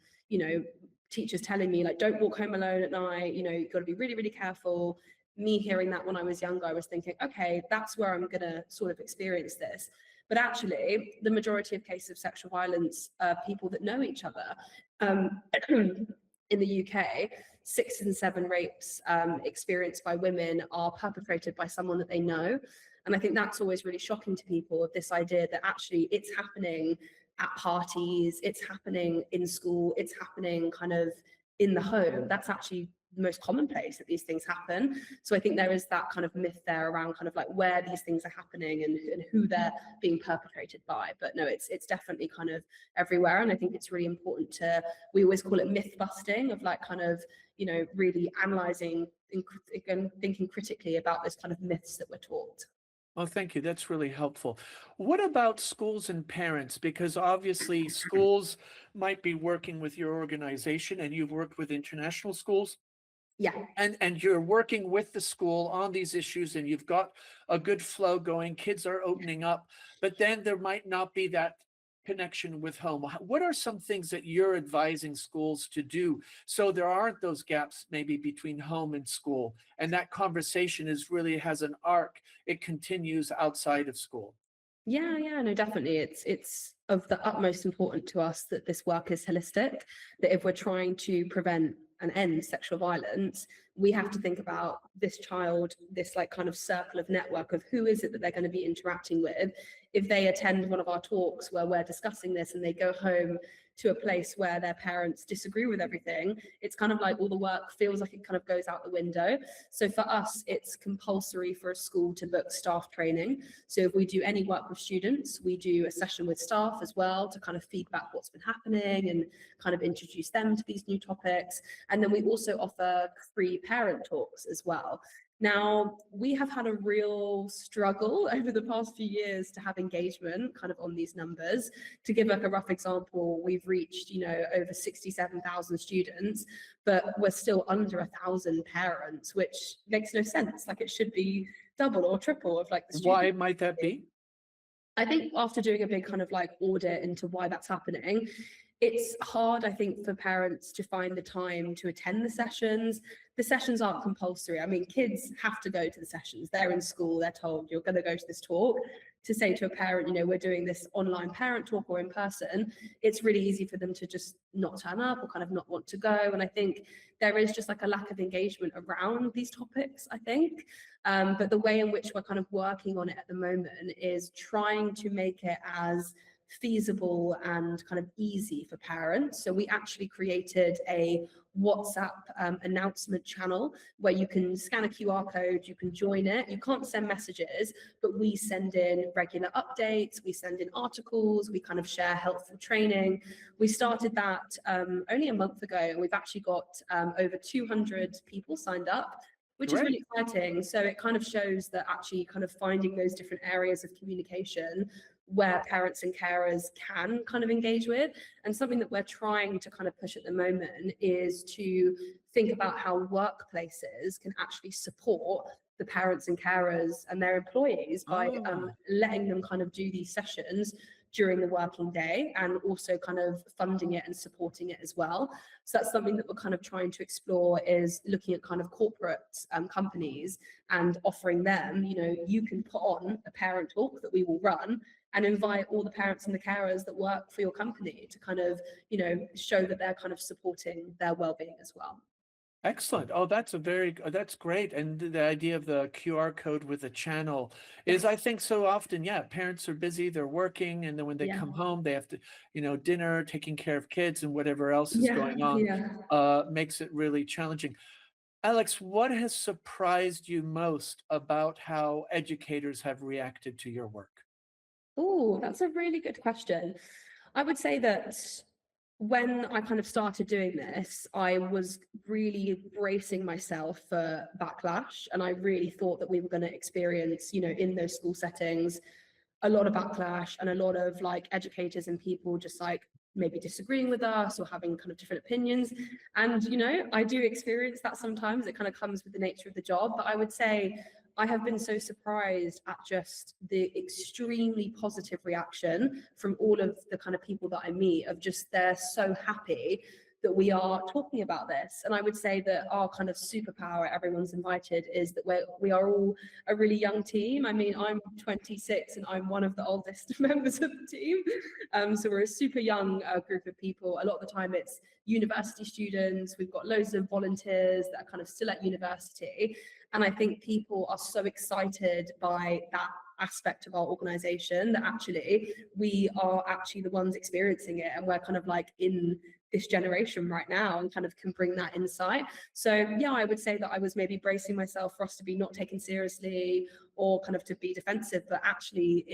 [SPEAKER 3] teachers telling me like, don't walk home alone at night. You've got to be really, really careful. Me hearing that when I was younger, I was thinking, okay, that's where I'm going to sort of experience this. But actually, the majority of cases of sexual violence are people that know each other. In the UK, 6 in 7 rapes experienced by women are perpetrated by someone that they know. And I think that's always really shocking to people, of this idea that actually it's happening at parties, it's happening in school, it's happening kind of in the home. That's actually the most commonplace that these things happen. So I think there is that kind of myth there around kind of like where these things are happening and who they're being perpetrated by. But no, it's definitely kind of everywhere. And I think it's really important we always call it myth busting, of like kind of, really analyzing and thinking critically about those kind of myths that we're taught.
[SPEAKER 1] Oh, thank you. That's really helpful. What about schools and parents? Because obviously schools might be working with your organization, and you've worked with international schools,
[SPEAKER 3] Yeah.
[SPEAKER 1] and you're working with the school on these issues, and you've got a good flow going. Kids are opening up, but then there might not be that connection with home. What are some things that you're advising schools to do so there aren't those gaps maybe between home and school, and that conversation is really has an arc, it continues outside of school?
[SPEAKER 3] Yeah, no, definitely. It's of the utmost importance to us that this work is holistic, that if we're trying to prevent and end sexual violence, we have to think about this child, this like kind of circle of network of who is it that they're going to be interacting with. If they attend one of our talks where we're discussing this and they go home to a place where their parents disagree with everything, it's kind of like all the work feels like it kind of goes out the window. So for us, it's compulsory for a school to book staff training. So if we do any work with students, we do a session with staff as well to kind of feedback what's been happening and kind of introduce them to these new topics. And then we also offer free parent talks as well. Now, we have had a real struggle over the past few years to have engagement kind of on these numbers. To give like a rough example, we've reached, over 67,000 students, but we're still under 1,000 parents, which makes no sense. Like it should be double or triple of like the students.
[SPEAKER 1] Why might that be?
[SPEAKER 3] I think after doing a big kind of like audit into why that's happening, it's hard, I think, for parents to find the time to attend the sessions. The sessions aren't compulsory. I mean, kids have to go to the sessions. They're in school, they're told you're going to go to this talk. To say to a parent, we're doing this online parent talk or in person, it's really easy for them to just not turn up or kind of not want to go. And I think there is just like a lack of engagement around these topics, I think. But the way in which we're kind of working on it at the moment is trying to make it as feasible and kind of easy for parents. So we actually created a WhatsApp announcement channel where you can scan a QR code, you can join it. You can't send messages, but we send in regular updates, we send in articles, we kind of share helpful training. We started that only a month ago, and we've actually got over 200 people signed up, which is really exciting. So it kind of shows that actually kind of finding those different areas of communication where parents and carers can kind of engage with. And something that we're trying to kind of push at the moment is to think about how workplaces can actually support the parents and carers and their employees by letting them kind of do these sessions during the working day, and also kind of funding it and supporting it as well. So that's something that we're kind of trying to explore, is looking at kind of corporate companies and offering them, you can put on a parent talk that we will run and invite all the parents and the carers that work for your company to kind of, show that they're kind of supporting their well-being as well.
[SPEAKER 1] Excellent. Oh, that's great. And the idea of the QR code with the channel is, I think so often, yeah, parents are busy, they're working, and then when they come home, they have to, dinner, taking care of kids and whatever else is going on, makes it really challenging. Alex, what has surprised you most about how educators have reacted to your work?
[SPEAKER 3] Oh, that's a really good question. I would say that when I kind of started doing this, I was really bracing myself for backlash. And I really thought that we were going to experience, in those school settings, a lot of backlash and a lot of like educators and people just like maybe disagreeing with us or having kind of different opinions. And, you know, I do experience that sometimes. It kind of comes with the nature of the job. But I would say I have been so surprised at just the extremely positive reaction from all of the kind of people that I meet, of just they're so happy that we are talking about this. And I would say that our kind of superpower, everyone's invited, is that we are all a really young team. I mean, I'm 26 and I'm one of the oldest members of the team. So we're a super young group of people. A lot of the time it's university students. We've got loads of volunteers that are kind of still at university. And I think people are so excited by that aspect of our organization that actually we are actually the ones experiencing it, and we're kind of like in this generation right now and kind of can bring that insight. So yeah, I would say that I was maybe bracing myself for us to be not taken seriously or kind of to be defensive, but actually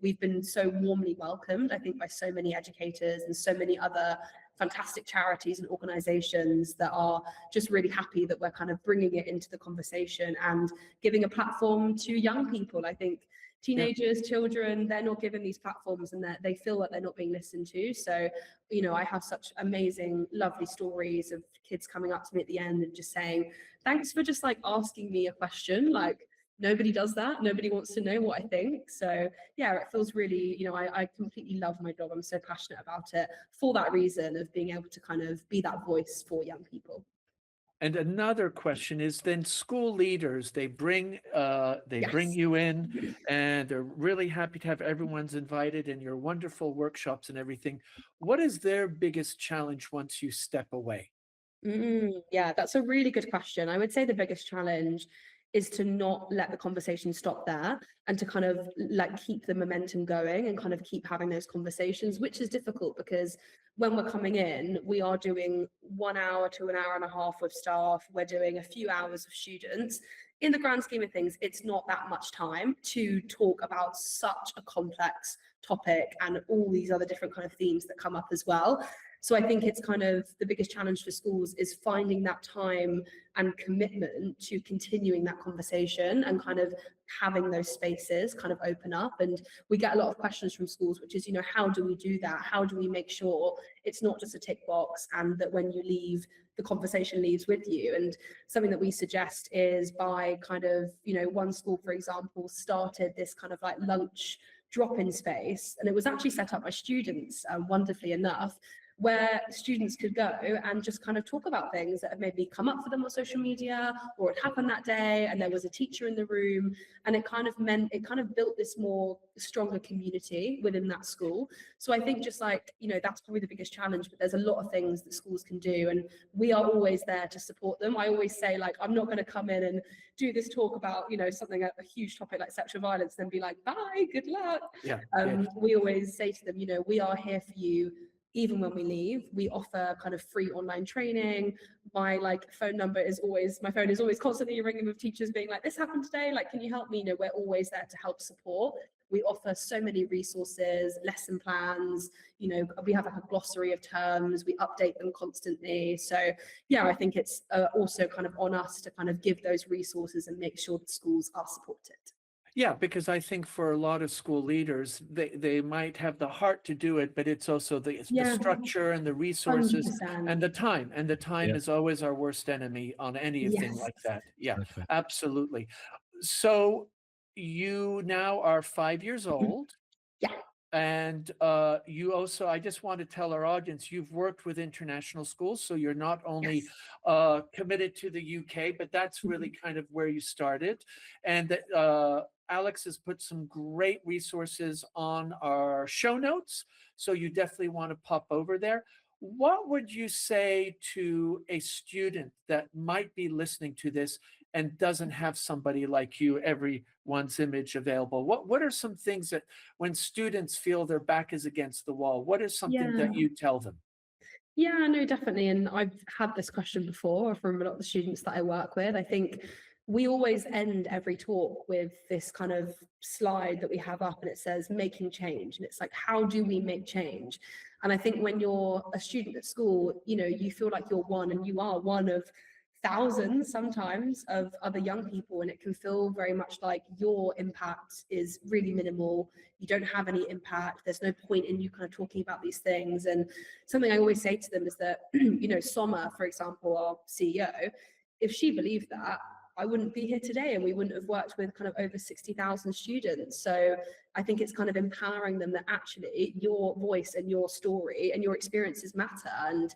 [SPEAKER 3] we've been so warmly welcomed, I think, by so many educators and so many other fantastic charities and organizations that are just really happy that we're kind of bringing it into the conversation and giving a platform to young people. I think teenagers, children, they're not given these platforms and they feel that they're not being listened to. So, you know, I have such amazing, lovely stories of kids coming up to me at the end and just saying, thanks for just like asking me a question. Like, nobody does that. Nobody wants to know what I think. So yeah, it feels really, you know, I completely love my job. I'm so passionate about it for that reason of being able to kind of be that voice for young people.
[SPEAKER 1] And another question is, then school leaders, they bring
[SPEAKER 3] Yes.
[SPEAKER 1] you in, and they're really happy to have everyone's invited in your wonderful workshops and everything. What is their biggest challenge once you step away?
[SPEAKER 3] Yeah, that's a really good question. I would say the biggest challenge is to not let the conversation stop there and to kind of like keep the momentum going and kind of keep having those conversations, which is difficult because when we're coming in, we are doing 1 hour to an hour and a half with staff. We're doing a few hours of students. In the grand scheme of things, it's not that much time to talk about such a complex topic and all these other different kind of themes that come up as well. So I think it's kind of the biggest challenge for schools is finding that time and commitment to continuing that conversation and kind of having those spaces kind of open up. And we get a lot of questions from schools, which is, you know, how do we do that? How do we make sure it's not just a tick box and that when you leave, the conversation leaves with you? And something that we suggest is by kind of, you know, one school, for example, started this kind of like lunch drop-in space, and it was actually set up by students, wonderfully enough, where students could go and just kind of talk about things that have maybe come up for them on social media or it happened that day and there was a teacher in the room, and it kind of built this more stronger community within that school. So I think just like, you know, that's probably the biggest challenge, but there's a lot of things that schools can do and we are always there to support them. I always say, like, I'm not going to come in and do this talk about, you know, something, a huge topic like sexual violence, then be like, bye, good luck. We always say to them, you know, we are here for you even when we leave. We offer kind of free online training. My phone is always constantly ringing with teachers being like, this happened today, like, can you help me? You know, we're always there to help support. We offer so many resources, lesson plans, you know, we have like a glossary of terms, we update them constantly. So yeah, I think it's also kind of on us to kind of give those resources and make sure that schools are supported.
[SPEAKER 1] Yeah, because I think for a lot of school leaders, they might have the heart to do it, but it's also the
[SPEAKER 3] Yeah,
[SPEAKER 1] structure and the resources
[SPEAKER 3] 100%.
[SPEAKER 1] and the time. And the time
[SPEAKER 2] Yeah.
[SPEAKER 1] is always our worst enemy on anything
[SPEAKER 3] Yes.
[SPEAKER 1] like that. Yeah,
[SPEAKER 2] Perfect.
[SPEAKER 1] absolutely. So you now are 5 years old.
[SPEAKER 3] Yeah.
[SPEAKER 1] And you also, I just want to tell our audience, you've worked with international schools, so you're not only
[SPEAKER 3] Yes.
[SPEAKER 1] committed to the UK, but that's really kind of where you started. And that Alex has put some great resources on our show notes, so you definitely want to pop over there. What would you say to a student that might be listening to this and doesn't have somebody like you, everyone's image available? What are some things that when students feel their back is against the wall, what is something
[SPEAKER 3] Yeah.
[SPEAKER 1] that you tell them?
[SPEAKER 3] Yeah, no, definitely. And I've had this question before from a lot of the students that I work with. I think we always end every talk with this kind of slide that we have up and it says making change. And it's like, how do we make change? And I think when you're a student at school, you know, you feel like you're one and you are one of thousands sometimes of other young people, and it can feel very much like your impact is really minimal. You don't have any impact. There's no point in you kind of talking about these things. And something I always say to them is that, Soma, for example, our CEO, if she believed that, I wouldn't be here today, and we wouldn't have worked with kind of over 60,000 students. So I think it's kind of empowering them that actually your voice and your story and your experiences matter. And,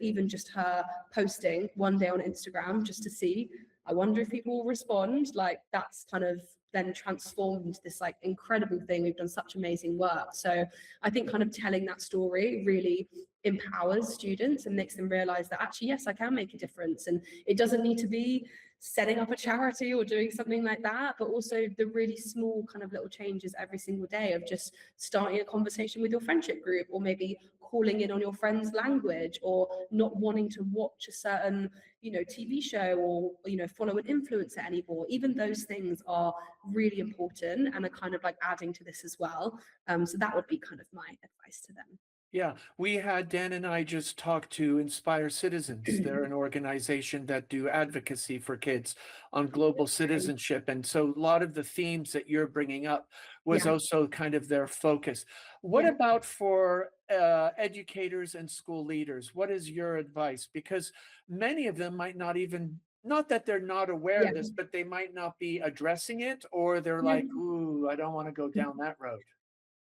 [SPEAKER 3] even just her posting one day on Instagram just to see, I wonder if people will respond, like that's kind of then transformed into this like incredible thing. We've done such amazing work. So I think kind of telling that story really empowers students and makes them realize that actually, yes, I can make a difference. And it doesn't need to be setting up a charity or doing something like that, but also the really small kind of little changes every single day of just starting a conversation with your friendship group, or maybe calling in on your friend's language, or not wanting to watch a certain TV show, or follow an influencer anymore. Even those things are really important and are kind of like adding to this as well. So that would be kind of my advice to them.
[SPEAKER 1] Yeah, we had Dan and I just talked to Inspire Citizens. They're an organization that do advocacy for kids on global citizenship. And so a lot of the themes that you're bringing up was
[SPEAKER 3] Yeah.
[SPEAKER 1] also kind of their focus. What
[SPEAKER 3] Yeah.
[SPEAKER 1] about for educators and school leaders? What is your advice? Because many of them might not even, not that they're not aware
[SPEAKER 3] Yeah.
[SPEAKER 1] of this, but they might not be addressing it, or they're
[SPEAKER 3] Yeah.
[SPEAKER 1] like, ooh, I don't want to go down that road.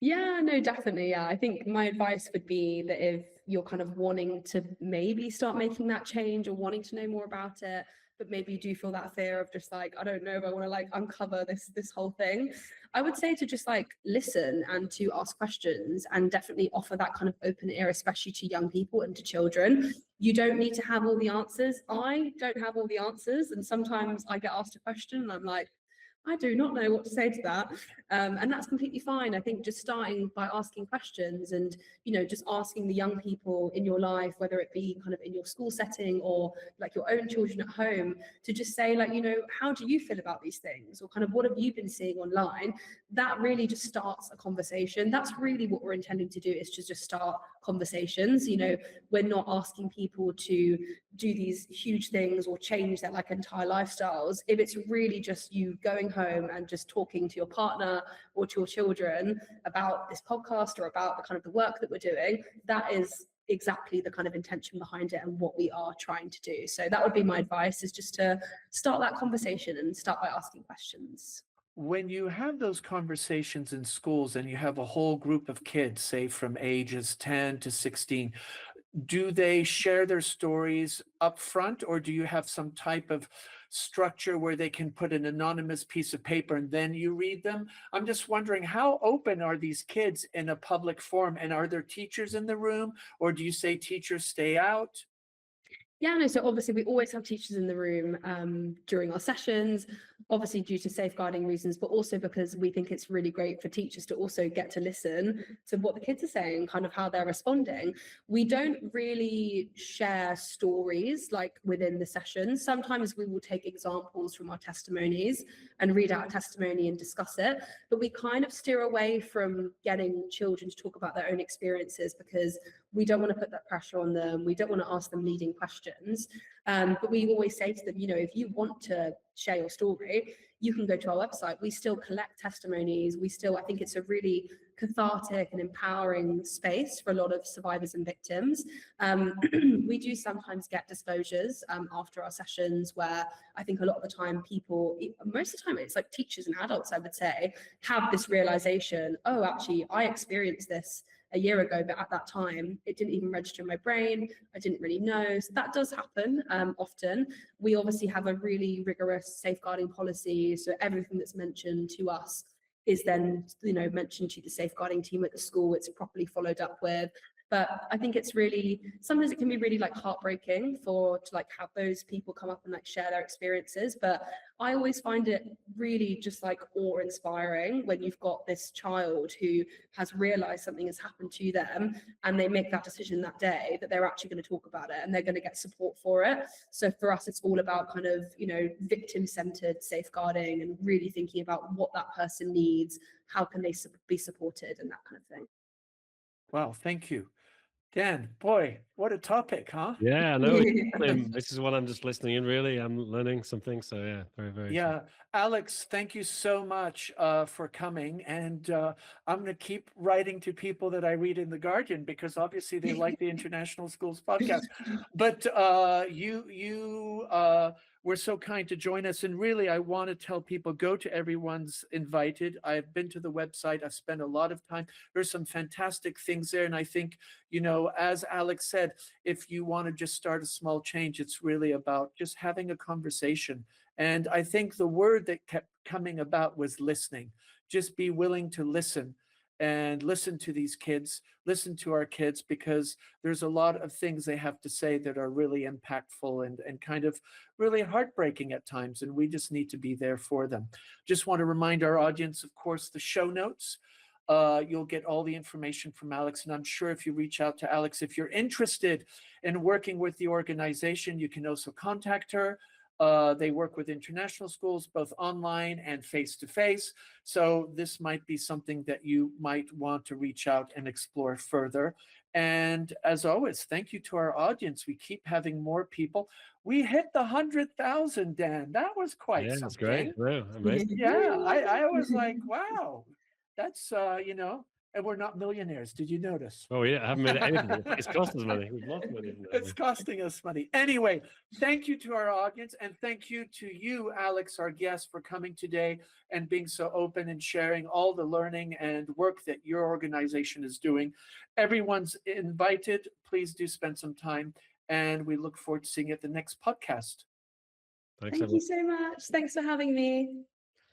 [SPEAKER 3] Yeah, no, definitely. Yeah, I think my advice would be that if you're kind of wanting to maybe start making that change or wanting to know more about it, but maybe you do feel that fear of just like, I don't know if I want to like uncover this whole thing, I would say to just like listen and to ask questions, and definitely offer that kind of open ear, especially to young people and to children. You don't need to have all the answers. I don't have all the answers, and sometimes I get asked a question and I'm like, I do not know what to say to that. And that's completely fine. I think just starting by asking questions, and, just asking the young people in your life, whether it be kind of in your school setting or like your own children at home, to just say like, how do you feel about these things? Or kind of what have you been seeing online? That really just starts a conversation. That's really what we're intending to do, is to just start conversations. We're not asking people to do these huge things or change their like entire lifestyles. If it's really just you going home and just talking to your partner or to your children about this podcast or about the kind of the work that we're doing, that is exactly the kind of intention behind it and what we are trying to do. So that would be my advice, is just to start that conversation and start by asking questions.
[SPEAKER 1] When you have those conversations in schools and you have a whole group of kids, say from ages 10 to 16, do they share their stories up front, or do you have some type of structure where they can put an anonymous piece of paper and then you read them? I'm just wondering, how open are these kids in a public forum, and are there teachers in the room, or do you say teachers stay out?
[SPEAKER 3] Yeah, no, so obviously we always have teachers in the room during our sessions, obviously due to safeguarding reasons, but also because we think it's really great for teachers to also get to listen to what the kids are saying, kind of how they're responding. We don't really share stories like within the sessions. Sometimes we will take examples from our testimonies and read out a testimony and discuss it, but we kind of steer away from getting children to talk about their own experiences, because we don't want to put that pressure on them. We don't want to ask them leading questions. But we always say to them, if you want to share your story, you can go to our website. We still collect testimonies. I think it's a really cathartic and empowering space for a lot of survivors and victims. We do sometimes get disclosures after our sessions, where I think a lot of the time most of the time it's like teachers and adults, I would say, have this realization, oh, actually, I experienced this a year ago, but at that time it didn't even register in my brain. I didn't really know. So that does happen often. We obviously have a really rigorous safeguarding policy, so everything that's mentioned to us is then mentioned to the safeguarding team at the school. It's properly followed up with. But I think it's really, sometimes it can be really like heartbreaking to like have those people come up and like share their experiences. But I always find it really just like awe-inspiring when you've got this child who has realized something has happened to them, and they make that decision that day that they're actually going to talk about it and they're going to get support for it. So for us, it's all about kind of, victim-centered safeguarding and really thinking about what that person needs, how can they be supported, and that kind of thing.
[SPEAKER 1] Wow, thank you. Dan, boy, what a topic, huh?
[SPEAKER 2] Yeah, no, this is what I'm just listening in. Really, I'm learning something. So yeah, very, very interesting.
[SPEAKER 1] Yeah, Alex, thank you so much for coming. And I'm going to keep writing to people that I read in The Guardian because obviously they like the International Schools podcast. But you were so kind to join us. And really, I want to tell people, go to Everyone's Invited. I've been to the website. I've spent a lot of time. There's some fantastic things there. And I think, as Alex said, if you want to just start a small change, it's really about just having a conversation. And I think the word that kept coming about was listening. Just be willing to listen and listen to these kids, listen to our kids, because there's a lot of things they have to say that are really impactful and kind of really heartbreaking at times. And we just need to be there for them. Just want to remind our audience, of course, the show notes. You'll get all the information from Alex. And I'm sure if you reach out to Alex, if you're interested in working with the organization, you can also contact her. They work with international schools, both online and face-to-face. So this might be something that you might want to reach out and explore further. And as always, thank you to our audience. We keep having more people. We hit the 100,000, Dan. That was quite
[SPEAKER 2] Yeah,
[SPEAKER 1] something.
[SPEAKER 2] that's great. Wow, amazing.
[SPEAKER 1] Yeah, I was like, wow, that's, and we're not millionaires. Did you notice?
[SPEAKER 2] Oh yeah, I haven't made anything. It's cost us money. We've lost money.
[SPEAKER 1] It's costing us money. Anyway, thank you to our audience, and thank you to you, Alex, our guest, for coming today and being so open and sharing all the learning and work that your organization is doing. Everyone's invited. Please do spend some time, and we look forward to seeing you at the next podcast.
[SPEAKER 2] Thanks,
[SPEAKER 3] Thank
[SPEAKER 2] everyone.
[SPEAKER 3] you so much. Thanks for having me.